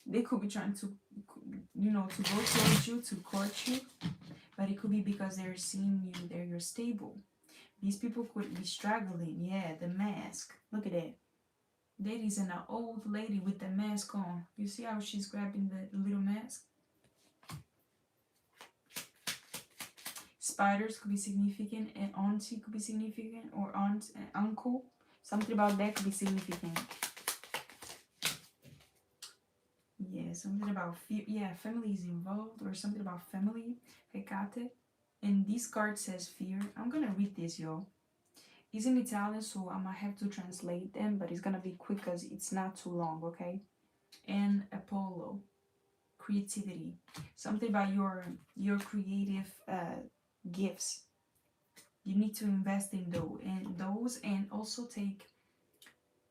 They could be trying to, you know, to go towards you, to court you, but it could be because they're seeing you there, you're stable. These people could be struggling. Yeah, the mask. Look at that. That is an old lady with the mask on. You see how she's grabbing the little mask? Spiders could be significant, and auntie could be significant, or aunt and uncle. Something about that could be significant. Yeah, something about fear. Yeah, family is involved, or something about family. Ҳекате. And this card says fear. I'm gonna read this, y'all. It's in Italian, so I might have to translate them, but it's gonna be quick because it's not too long, okay? And Apollo, creativity. Something about your creative gifts. You need to invest in those, and also take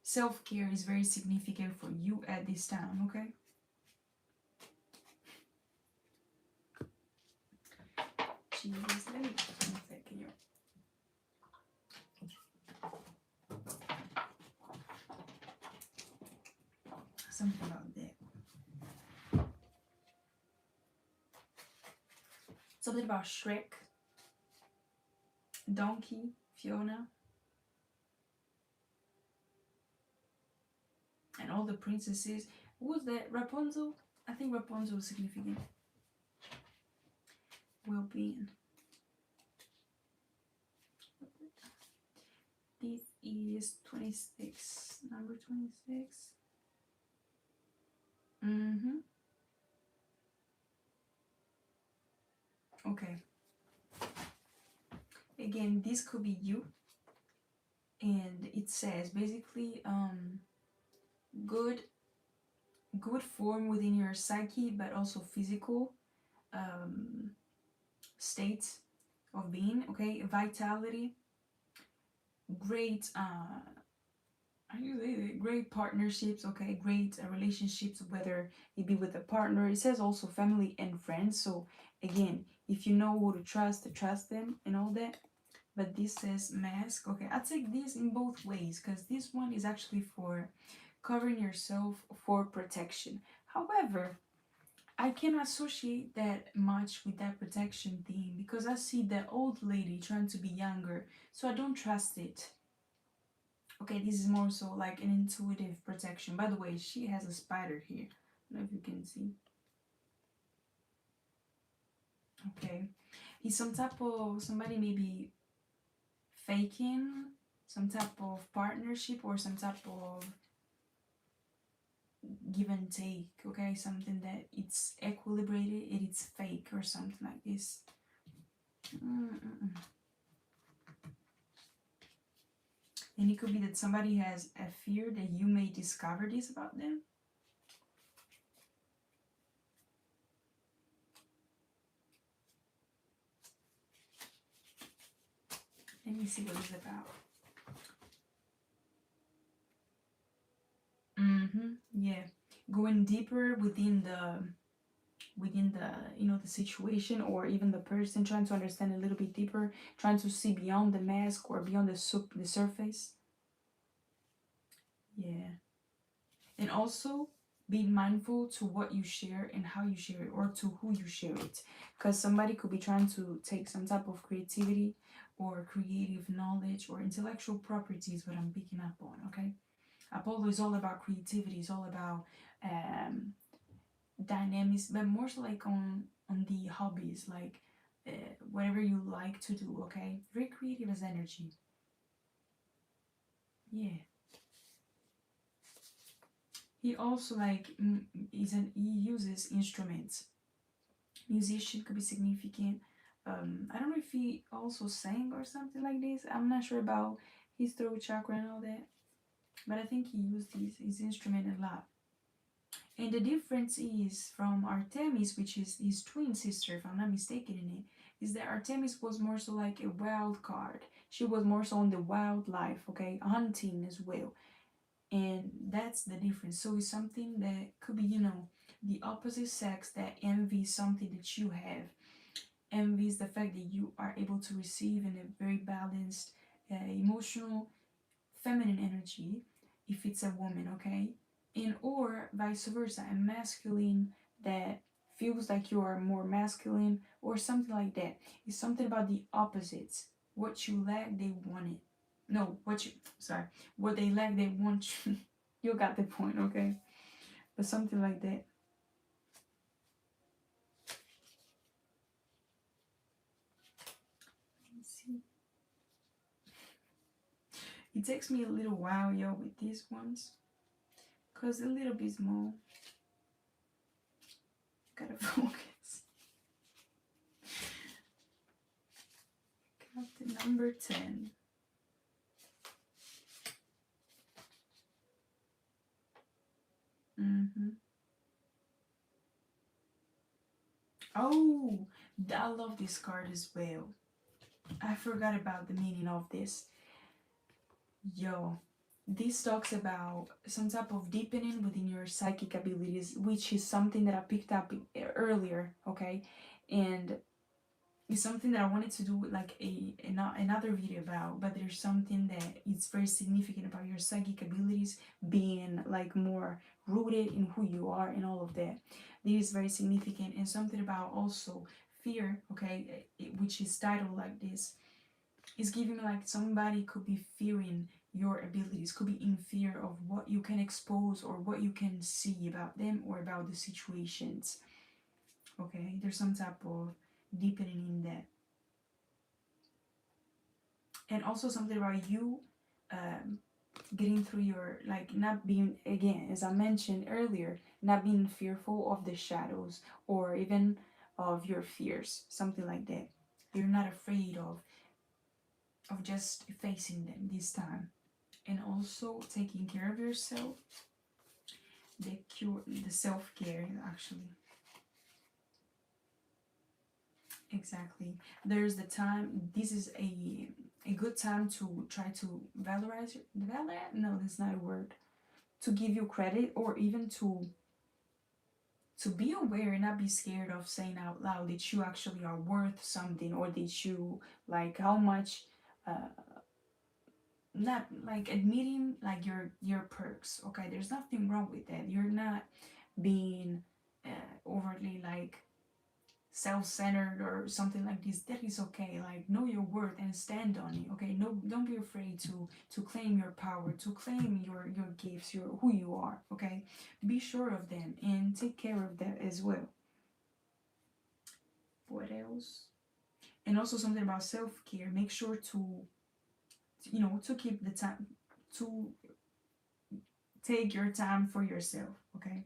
self-care is very significant for you at this time, okay? Jesus, let me one second here. Something about that. Something about Shrek, Donkey, Fiona, and all the princesses. Who was that? Rapunzel? I think Rapunzel was significant. Well-being. This is 26. Number 26. Okay. Again, this could be you. And it says basically good form within your psyche, but also physical state of being, okay? Vitality, great great partnerships, okay? Great relationships, whether it be with a partner. It says also family and friends. So again, if you know who to trust them and all that. But this says mask. Okay, I take this in both ways, because this one is actually for covering yourself for protection. However, I can associate that much with that protection thing, because I see that old lady trying to be younger, so I don't trust it. Okay, this is more so like an intuitive protection. By the way, she has a spider here. I don't know if you can see. Okay, it's some type of somebody maybe faking some type of partnership or some type of give and take, okay? Something that it's equilibrated and it's fake or something like this. And it could be that somebody has a fear that you may discover this about them. Let me see what it's about. Yeah, going deeper within the the situation, or even the person, trying to understand a little bit deeper, trying to see beyond the mask or beyond the surface. Yeah. And also be mindful to what you share and how you share it, or to who you share it, because somebody could be trying to take some type of creativity or creative knowledge or intellectual properties, what I'm picking up on, okay? Apollo is all about creativity, it's all about dynamics, but more so like on the hobbies, like whatever you like to do, okay? Very creative as energy. Yeah. He also like he uses instruments. Musician could be significant. I don't know if he also sang or something like this. I'm not sure about his throat chakra and all that, but I think he used his instrument a lot. And the difference is from Artemis, which is his twin sister, if I'm not mistaken in it, is that Artemis was more so like a wild card. She was more so on the wildlife, okay, hunting as well. And that's the difference. So it's something that could be, the opposite sex that envies something that you have. Envies the fact that you are able to receive in a very balanced, emotional, feminine energy, if it's a woman, okay? And or vice versa, a masculine that feels like you are more masculine or something like that. It's something about the opposites. What you lack, they want it. No, what they lack, they want you. You got the point, okay? But something like that. Let's see. It takes me a little while, yo, with these ones, because a little bit small. Gotta focus. Captain number 10. Oh, I love this card as well. I forgot about the meaning of this. Yo, this talks about some type of deepening within your psychic abilities, which is something that I picked up earlier, okay? And it's something that I wanted to do like another video about, but there's something that is very significant about your psychic abilities being like more rooted in who you are and all of that. This is very significant, and something about also fear, okay, which is titled like this, is giving me like somebody could be fearing your abilities, could be in fear of what you can expose or what you can see about them or about the situations. Okay, there's some type of deepening in that. And also something about you getting through your, like, not being, again, as I mentioned earlier, not being fearful of the shadows or even of your fears, something like that. You're not afraid of just facing them this time. And also taking care of yourself, the self-care, actually. Exactly. There's the time, this is a good time to try to valorize no, that's not a word, to give you credit, or even to be aware and not be scared of saying out loud that you actually are worth something, or that you, like, how much not like admitting like your perks. Okay, there's nothing wrong with that. You're not being overly like self-centered or something like this. That is okay. Like, know your worth and stand on it. Okay, no, don't be afraid to claim your power, to claim your gifts, your who you are. Okay, be sure of them and take care of that as well. What else? And also something about self-care. Make sure to to keep the time, to take your time for yourself, okay,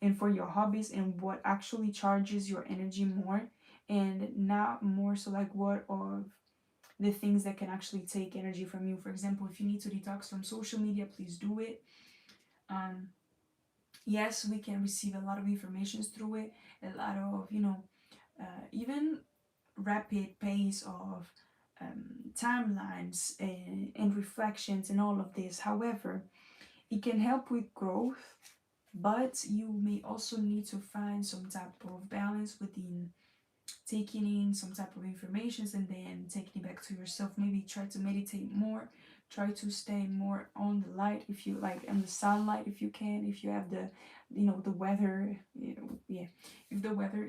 and for your hobbies and what actually charges your energy more, and not more so like what of the things that can actually take energy from you. For example, if you need to detox from social media, please do it. Yes, we can receive a lot of information through it, a lot of even rapid pace of timelines and reflections and all of this. However, it can help with growth, but you may also need to find some type of balance within taking in some type of information and then taking it back to yourself. Maybe try to meditate more, try to stay more on the light, if you like, and the sunlight if you can, if you have the the weather, if the weather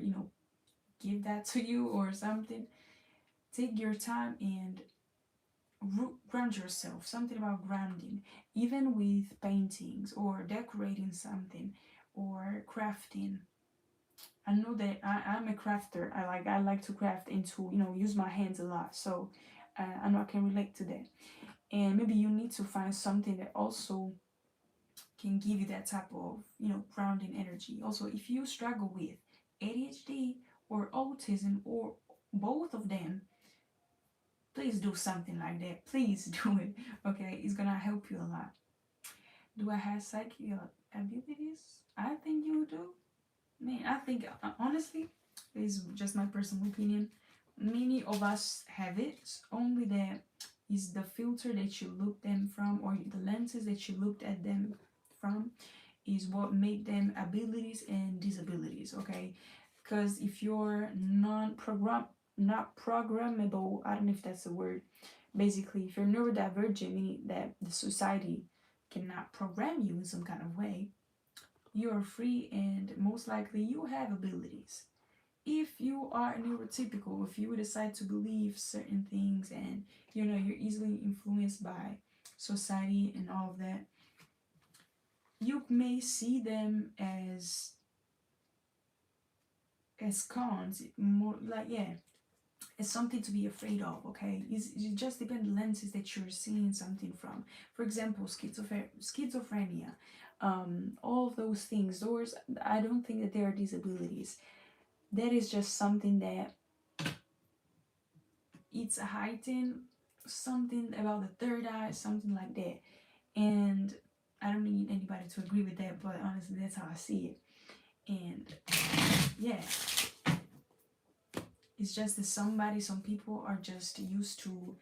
give that to you or something. Take your time and ground yourself. Something about grounding, even with paintings or decorating something or crafting. I know that I'm a crafter. I like to craft and to use my hands a lot. So I know I can relate to that. And maybe you need to find something that also can give you that type of grounding energy. Also, if you struggle with ADHD or autism or both of them, please do something like that. Please do it. Okay, it's gonna help you a lot. Do I have psychic abilities? I think you do. Man, I think honestly, this is just my personal opinion. Many of us have it. Only that is the filter that you look them from, or the lenses that you looked at them from, is what make them abilities and disabilities. Okay, because if you're not programmable, I don't know if that's a word. Basically, if you're neurodivergent, meaning that the society cannot program you in some kind of way, you are free and most likely you have abilities. If you are neurotypical, if you decide to believe certain things and you're easily influenced by society and all of that, you may see them as cons, more like it's something to be afraid of. Okay, it just depends on the lenses that you're seeing something from. For example, schizophrenia. all of those things. Those, I don't think that they are disabilities. That is just something that it's a heightened something about the third eye, something like that. And I don't need anybody to agree with that, but honestly, that's how I see it. And yeah, it's just that some people are just used to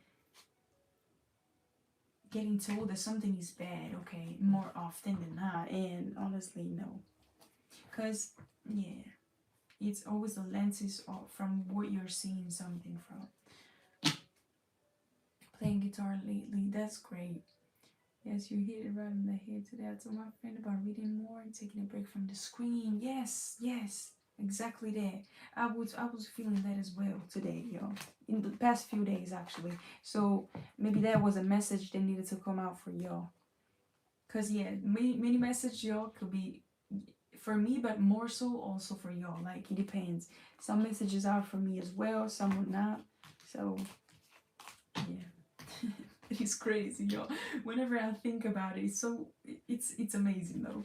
getting told that something is bad, okay, more often than not. And honestly, no. Because, yeah, it's always the lenses from what you're seeing something from. Playing guitar lately, that's great. Yes, you hit it right on the head today. I told my friend about reading more and taking a break from the screen. Yes, exactly that. I was feeling that as well today, y'all. In the past few days, actually. So maybe that was a message that needed to come out for y'all. Cause yeah, many messages y'all could be for me, but more so also for y'all. Like it depends. Some messages are for me as well. Some would not. So yeah. It's crazy, y'all. Whenever I think about it, it's amazing though.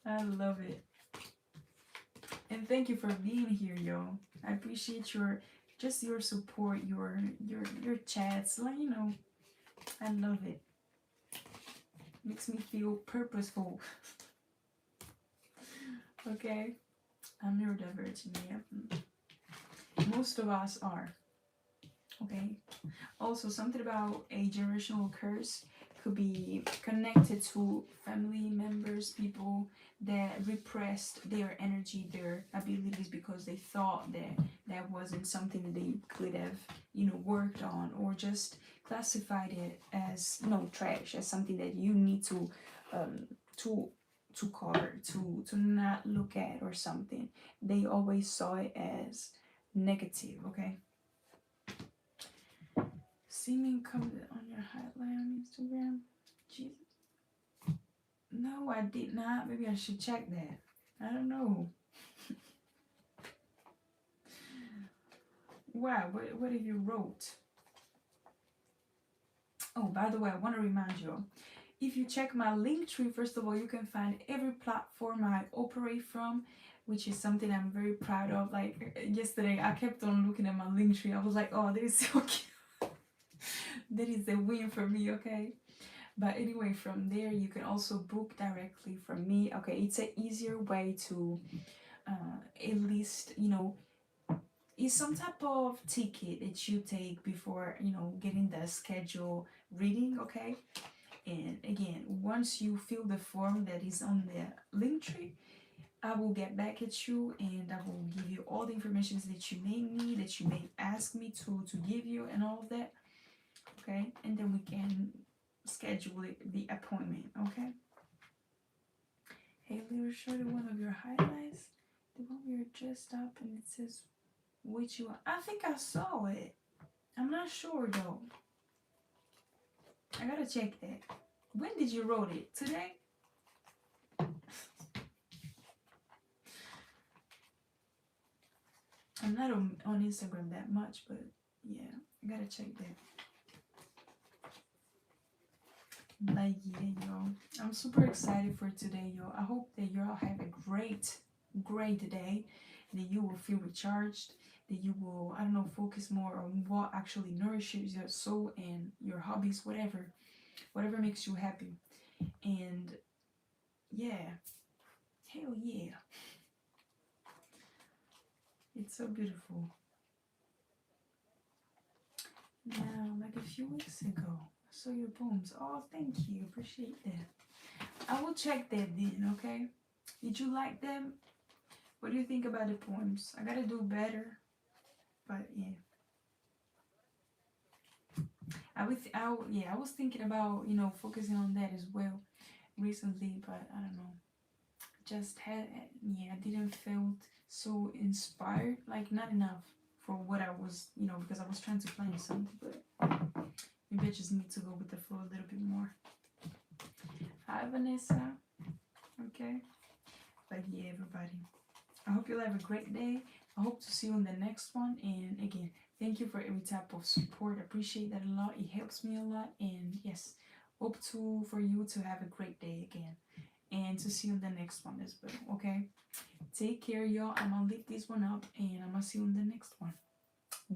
I love it. And thank you for being here, y'all. I appreciate your support, your chats. Like, you know, I love it. Makes me feel purposeful. Okay? I'm neurodivergent, yeah. Most of us are. Okay. Also, something about a generational curse could be connected to family members, people that repressed their energy, their abilities, because they thought that that wasn't something that they could have, you know, worked on, or just classified it as, you know, trash, as something that you need to cover, to not look at or something. They always saw it as negative. Okay. Seeming comment on your highlight on Instagram. Jesus. No, I did not. Maybe I should check that. I don't know. Wow, what have you wrote? Oh, by the way, I want to remind you, if you check my link tree, first of all, you can find every platform I operate from, which is something I'm very proud of. Like yesterday, I kept on looking at my link tree. I was like, oh, that is so cute. That is a win for me, okay? But anyway, from there you can also book directly from me. Okay, it's an easier way to at least, you know, it's some type of ticket that you take before, you know, getting the schedule reading. Okay, and again, once you fill the form that is on the link tree, I will get back at you and I will give you all the information that you may need, that you may ask me to give you, and all of that. Okay, and then we can schedule the appointment. Okay. Hey, Leo, show the one of your highlights, the one we were dressed up and it says which you are. I think I saw it. I'm not sure though. I gotta check that. When did you wrote it? Today? I'm not on Instagram that much, but yeah, I gotta check that. Like, yeah, y'all, I'm super excited for today, y'all. I hope that y'all have a great day, that you will feel recharged, that you will, I don't know, focus more on what actually nourishes your soul and your hobbies, whatever makes you happy. And yeah, hell yeah, it's so beautiful. Now, like a few weeks ago, I saw your poems. Oh, thank you, appreciate that. I will check that then. Okay, did you like them? What do you think about the poems? I gotta do better, but yeah. I was thinking about, you know, focusing on that as well recently, but I don't know. Just I didn't feel so inspired, like not enough for what I was, you know, because I was trying to plan something, but maybe I just need to go with the flow a little bit more. Hi, Vanessa. Okay. But yeah, everybody, I hope you'll have a great day. I hope to see you in the next one. And again, thank you for every type of support. I appreciate that a lot. It helps me a lot. And yes, hope for you to have a great day again, and to see you in the next one as well. Okay, take care, y'all. I'm gonna leave this one up, and I'm gonna see you in the next one.